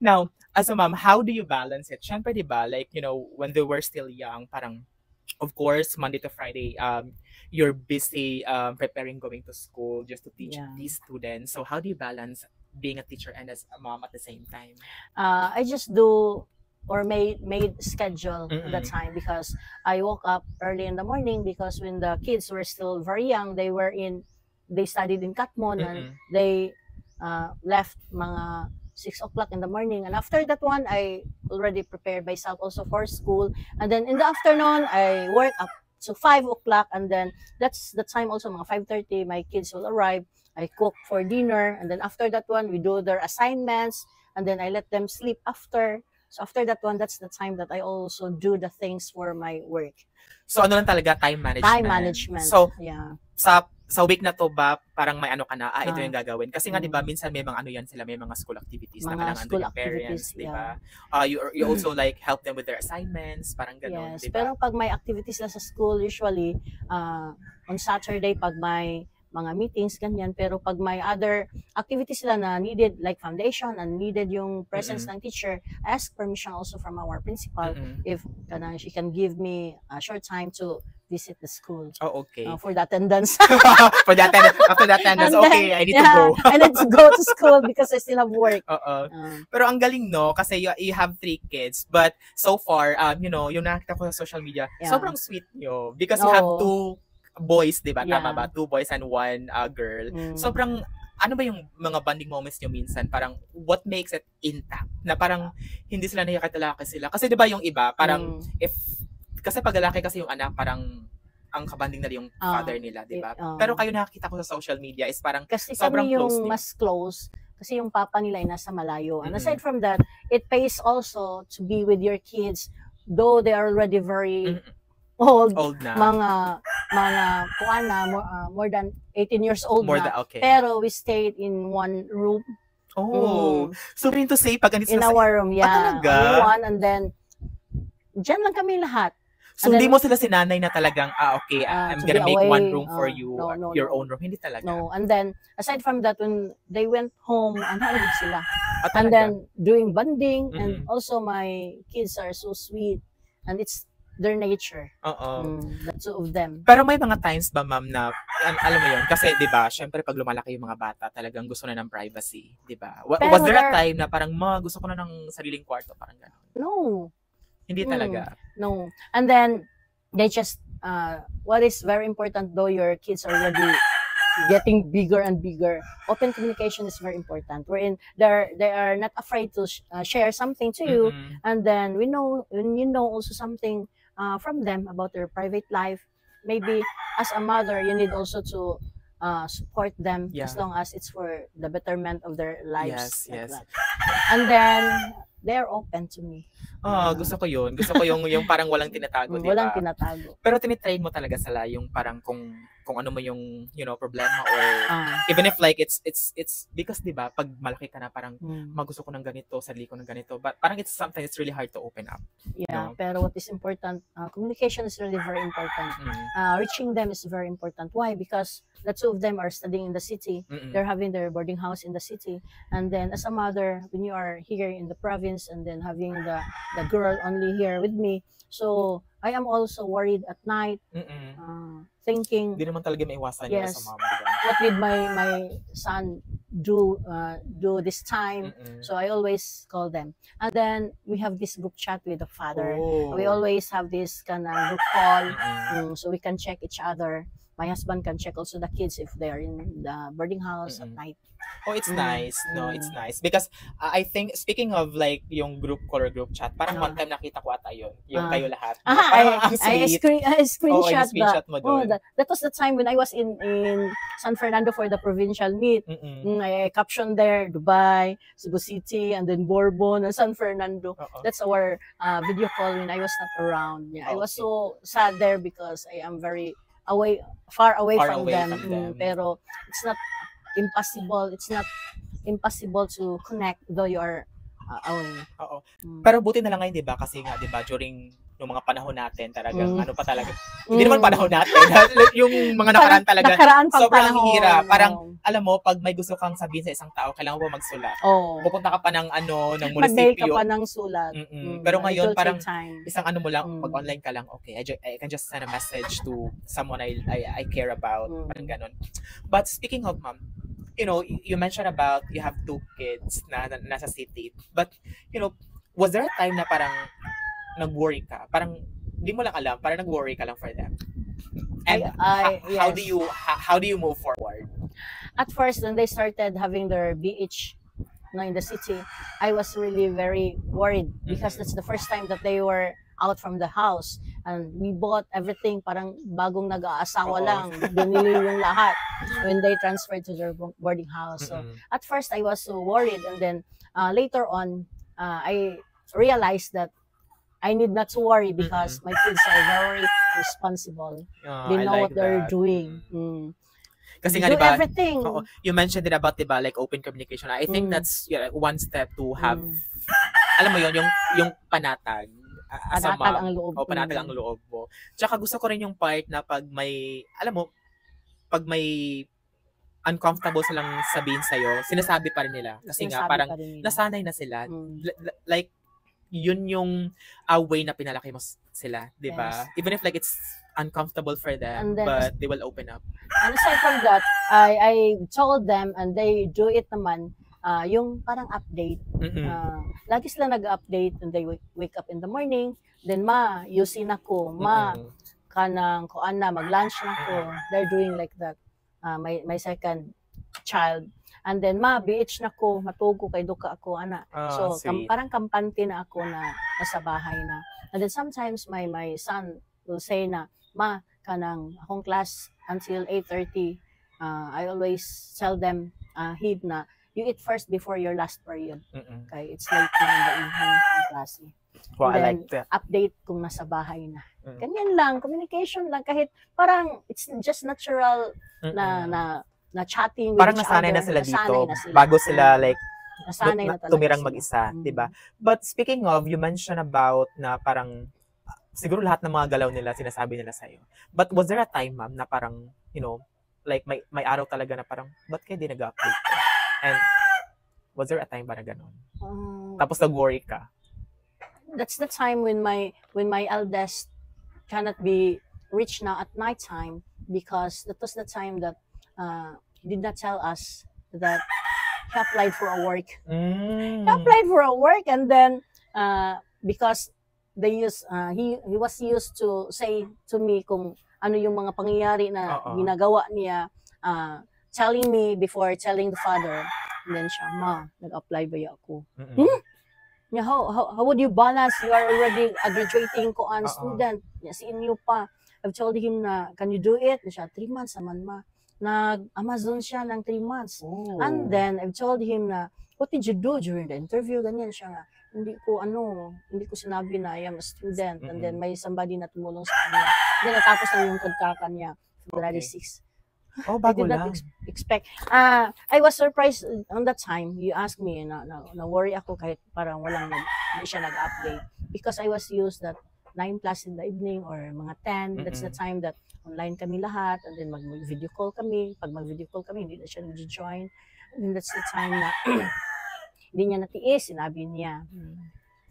Now, as a mom, how do you balance it? Syempre, di ba, like, when they were still young, parang, of course, Monday to Friday, you're busy preparing going to school just to teach Yeah. these students. So how do you balance being a teacher and as a mom at the same time? I just do or made schedule at that Mm-mm. time, because I woke up early in the morning, because when the kids were still very young, they studied in Katmon, and Mm-mm. they left mga 6 o'clock in the morning, and after that one I already prepared myself also for school, and then in the afternoon I work up to 5 o'clock, and then that's the time also mga 5:30 my kids will arrive. I cook for dinner, and then after that one we do their assignments, and then I let them sleep after. So after that one, that's the time that I also do the things for my work. So ano lang talaga, time management. Time management. So yeah. sa week na to ba, parang may ano ka na, ito Ah. yung gagawin. Kasi nga, di ba, minsan may mga ano yan sila, may mga school activities na Mga kailangan school doon yung parents, activities, di ba? You also like help them with their assignments, parang ganun, Yes, di ba? pero pag may activities na sa school, usually, on Saturday, pag may mga meetings, ganyan. Pero pag may other activities sila na needed, like foundation, and needed yung presence ng teacher, I ask permission also from our principal if she can give me a short time to visit the school. Oh, okay. For the attendance. For the attendance. After the attendance, okay, I need to go. I need to go to school because I still have work. Pero ang galing, no? Kasi you have 3 kids. But so far, yung nakita ko sa social media, sobrang sweet nyo. Because you have 2 boys, di ba? Tama ba? 2 boys and 1 girl. Sobrang, ano ba yung mga bonding moments nyo minsan? Parang, what makes it intact? Na parang, hindi sila nakikatalaki sila. Kasi di ba yung iba, parang, kasi pag lalaki kasi yung anak, parang, ang kabanding nila yung father nila, di ba? Pero kayo nakakita ko sa social media is parang, kasi sobrang kami yung close mas close. Kasi yung papa nila ay nasa malayo. And aside from that, it pays also to be with your kids, though they are already very old na. mga kuan na more than 18 years old more na. Okay. Pero we stayed in one room. So mean to say, pag in our room, talaga? Only one, and then dyan lang kami lahat. So hindi mo sila sinanay na talagang, okay, I'm gonna make one room for you, your own room. Hindi talaga. No, and then aside from that, when they went home, hanggang sila. talaga? And then doing bonding, and also my kids are so sweet, and it's their nature. The 2 of them. Pero may mga times ba, ma'am, na alam mo yun, kasi 'di ba, syempre pag lumalaki yung mga bata, talagang gusto na ng privacy, 'di ba? Was there a time na parang gusto ko na ng sariling kwarto, parang gano'n? No. Hindi talaga. No. And then they just what is very important, though your kids are already getting bigger and bigger, open communication is very important, wherein they are not afraid to share something to you, and then when you know also something from them about their private life, maybe as a mother you need also to support them, as long as it's for the betterment of their lives. Yes. And then they're open to me. Gusto ko yun. Gusto ko yung parang walang tinatago, di ba? Walang tinatago. Pero tinitrain mo talaga sila yung parang kung ano mo yung problema, or even if like it's because di ba pag malaki ka na, parang magusto ko ng ganito, sarili ko ng ganito, but parang sometimes it's really hard to open up. Pero what is important, communication is really very important. Reaching them is very important. Why? Because the 2 of them are studying in the city. They're having their boarding house in the city, and then as a mother, when you are here in the province, and then having the girl only here with me, so I am also worried at night, thinking, hindi naman talaga maiwasan yun sa mama, diba? What did my son do this time? So I always call them, and then we have this group chat with the father. We always have this kind of group call, so we can check each other. My husband can check also the kids if they are in the boarding house at night. It's nice. No, it's nice. Because I think, speaking of like yung group call or group chat, parang one time nakita ko ata yun. Yung kayo lahat. I screenshot mo doon. That was the time when I was in San Fernando for the provincial meet. I captioned there, Dubai, Cebu City, and then Bourbon, and San Fernando. That's our video call when I was not around. I was so sad there because I am far away from them. Pero it's not impossible. It's not impossible to connect though you are away. Pero buti na lang ngayon, 'di ba? Kasi nga, 'di ba, during nung mga panahon natin talagang ano pa talaga. Hindi naman panahon natin. Yung mga nakaraan talaga. Nakaraan pang sobrang panahon. hirap. Parang, alam mo, pag may gusto kang sabihin sa isang tao, kailangan mo magsulat. Pupunta ka pa ng ng Mag-mail ka munisipyo. pa ng sulat. Pero ngayon, It will parang take time. isang ano mo lang, pag-online ka lang, okay, I can just send a message to someone I care about. Parang ganun. But speaking of, ma'am, you know, you mentioned about you have 2 kids na nasa city. But, you know, was there a time na parang nag-worry ka? Parang, di mo lang alam, parang nag-worry ka lang for them. And yes. how do you move forward? At first, when they started having their BH in the city, I was really very worried because that's the first time that they were out from the house. And we bought everything, parang bagong nag-aasawa lang. Binili yung lahat when they transferred to their boarding house. So, at first, I was so worried. And then, later on, I realized that I need not to worry because my kids are very responsible. They know what they're doing. Kasi nga, diba, everything. You mentioned it about, diba, like open communication. I think that's one step to have, alam mo yun, yung panatag. Panatag ang loob. Panatag ang loob mo. Tsaka gusto ko rin yung part na pag may, alam mo, pag may uncomfortable silang sabihin sa'yo, sinasabi pa rin nila. Kasi nga, parang nasanay na sila. Like, yun yung way na pinalaki mo sila, di ba? Yes. Even if like it's uncomfortable for them, then, but they will open up. And aside from that, I told them and they do it naman, yung parang update. Lagi sila nag-update and they wake up in the morning, then ma, yusin ako, ma, kanang kuan na, mag-lunch na ako. They're doing like that. My second child. And then, ma, BH na ko, matugo kay duka ako, ana. So, parang kampante na ako na nasa bahay na. And then, sometimes, my son will say na, ma, kanang akong class until 8:30, I always tell them, Hib, na, you eat first before your last period. Okay, it's late na in the evening in class. Well, then, I like that. Update kung nasa bahay na. Ganyan lang, communication lang, kahit parang it's just natural na chatting with parang each nasanay other. Na sila dito na sila. bago sila like nasanay na tumirang mag-isa, 'di ba? But speaking of, you mentioned about na parang siguro lahat ng mga galaw nila sinasabi nila sa iyo. But was there a time, ma'am, na parang, you know, like may araw talaga na parang ba't kayo di nag-update? And was there a time para ganun? Tapos nag-worry ka? That's the time when my eldest cannot be reached now at night time because that was the time that did not tell us that he applied for a work. He applied for a work and then because they he was used to say to me kung ano yung mga pangyayari na ginagawa niya, telling me before telling the father. And then siya, ma, nag-apply ba ako? Yeah, how would you balance? You are already a graduating student. Si inyo pa. I've told him na, can you do it? Siya, 3 months naman, ma. Nag-Amazon siya ng 3 months. And then, I've told him na, what did you do during the interview? Ganyan siya nga. Hindi ko sinabi na I am a student. And then, may somebody na tumulong sa kanya. Then, natapos na yung kontraka niya, February 6. Bago I did lang. not expect. I was surprised on that time. You asked me, na-worry ako kahit parang hindi siya nag-update. Because I was used that 9 plus in the evening or mga 10. That's the time that online kami lahat and then mag-video call kami. Pag mag-video call kami, hindi na siya nag-join. And then that's the time na hindi niya natiis, sinabi niya.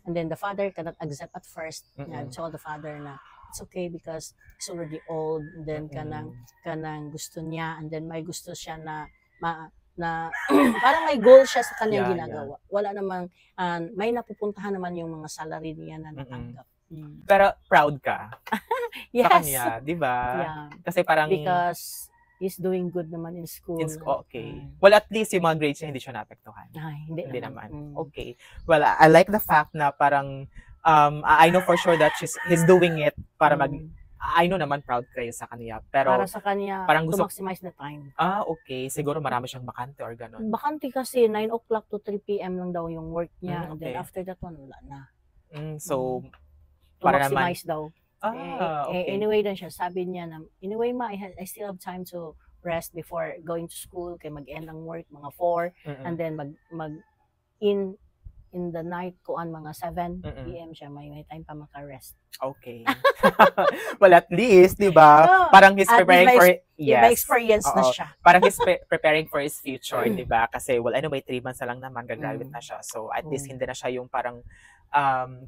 And then the father cannot accept at first. I told the father na it's okay because he's already old. And then kanang gusto niya and then may gusto siya na parang may goal siya sa kanyang ginagawa. Wala namang may napupuntahan naman yung mga salary niya na natanggap. Pero proud ka yes. sa kanya, di ba? Yeah. Kasi parang because he's doing good naman in school. Okay. Well, at least yung mga grades niya hindi siya naapektuhan. Hindi naman. Okay. Well, I like the fact na parang I know for sure that he's doing it para I know naman proud kayo sa kanya. Pero para sa kanya, parang to maximize the time. Okay. Siguro marami siyang bakante or gano'n. Bakante kasi 9 o'clock to 3 p.m. lang daw yung work niya. And then after that one, wala na. So, to para maximize naman daw. Okay. Anyway, dan siya, sabi niya na, anyway ma, I still have time to rest before going to school, kaya mag-end ang work, mga 4, and then mag in the night kuan mga 7 Mm-mm. PM siya may time pa maka-rest. Okay. Well, at least, di ba? No, Parang he's at preparing least for May experience na Oo. siya. Parang he's preparing for his future, di ba? Kasi, well, anyway, 3 months na lang naman, gagraduate na siya. So, at least hindi na siya yung parang,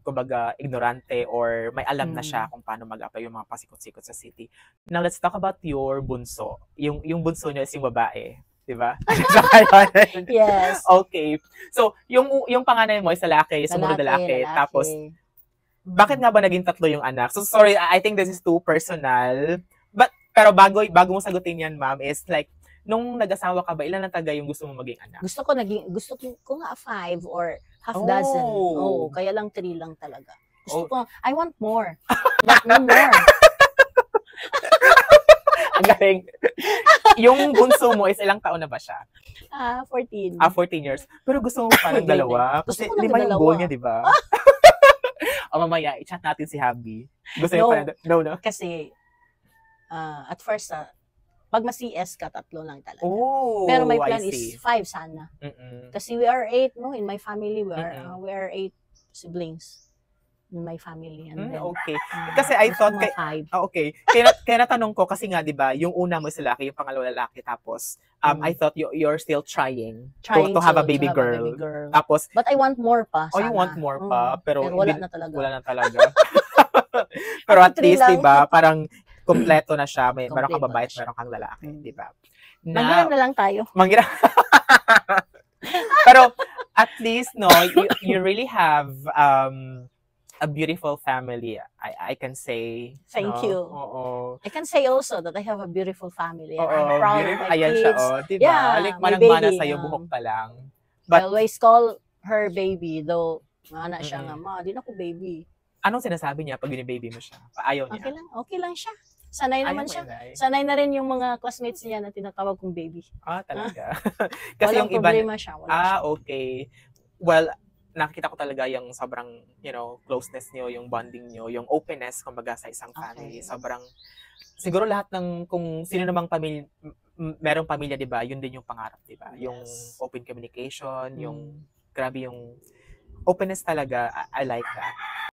kumbaga, ignorante or may alam na siya kung paano mag-apply yung mga pasikot-sikot sa city. Now, let's talk about your bunso. Yung bunso niya is yung babae. Di ba? Yes. Okay. So, yung panganay mo is lalaki, yung sumunod lalaki. Tapos, bakit nga ba naging 3 yung anak? So, sorry, I think this is too personal. Pero bago mo sagutin yan, ma'am, is like, nung nag-asawa ka ba, ilan ang taga yung gusto mo maging anak? Gusto ko nga 5 or half dozen. Oh, kaya lang 3 lang talaga. Gusto ko, I want more. But no more. Ang galing. Yung bunso mo is ilang taon na ba siya? 14. 14 years. Pero gusto mo parang dalawa? Kasi 5 yung goal niya, di ba? O mamaya, i-chat natin si Habi. Gusto niya parang, no? Kasi, at first, pag ma-CS ka, 3 lang talaga. Oh, pero my plan is 5 sana. Kasi we are 8, no? In my family, we are 8 siblings. In my family. And then, okay. Kasi I thought, okay. Kaya natanong ko, kasi nga, di ba, yung una mo is lalaki, yung pangalawa lalaki, tapos, I thought you're still trying to have a baby girl. Tapos, but I want more pa, sana. Oh, you want more pa? Pero wala na talaga. Wala na talaga. Pero at least, di ba, parang, kompleto na siya. Meron kang babae at meron kang lalaki, di ba? Manghiram na lang tayo. Manghiram. Pero, at least, no, you really have, a beautiful family, I can say. Thank you. Oo. I can say also that I have a beautiful family. And Oo, I'm proud of my ayan kids. Siya, diba? Yeah, like, manang-mana sa'yo, buhok pa lang. But, I always call her baby, though, mana siya nga, ma, di na ko baby. Anong sinasabi niya pag baby mo siya? Ayaw niya? Okay lang siya. Sanay naman siya. Sanay na rin yung mga classmates niya na tinatawag kong baby. Talaga. Kasi walang yung iba, problema siya. Siya. Okay. Well, nakita ko talaga yung sobrang, closeness niyo, yung bonding niyo, yung openness, kumbaga, sa isang family. Okay. Sobrang, siguro lahat ng, kung sino namang pamilya, merong pamilya, di ba, yun din yung pangarap, di ba? Yes. Yung open communication, yung, grabe yung openness talaga, I like that.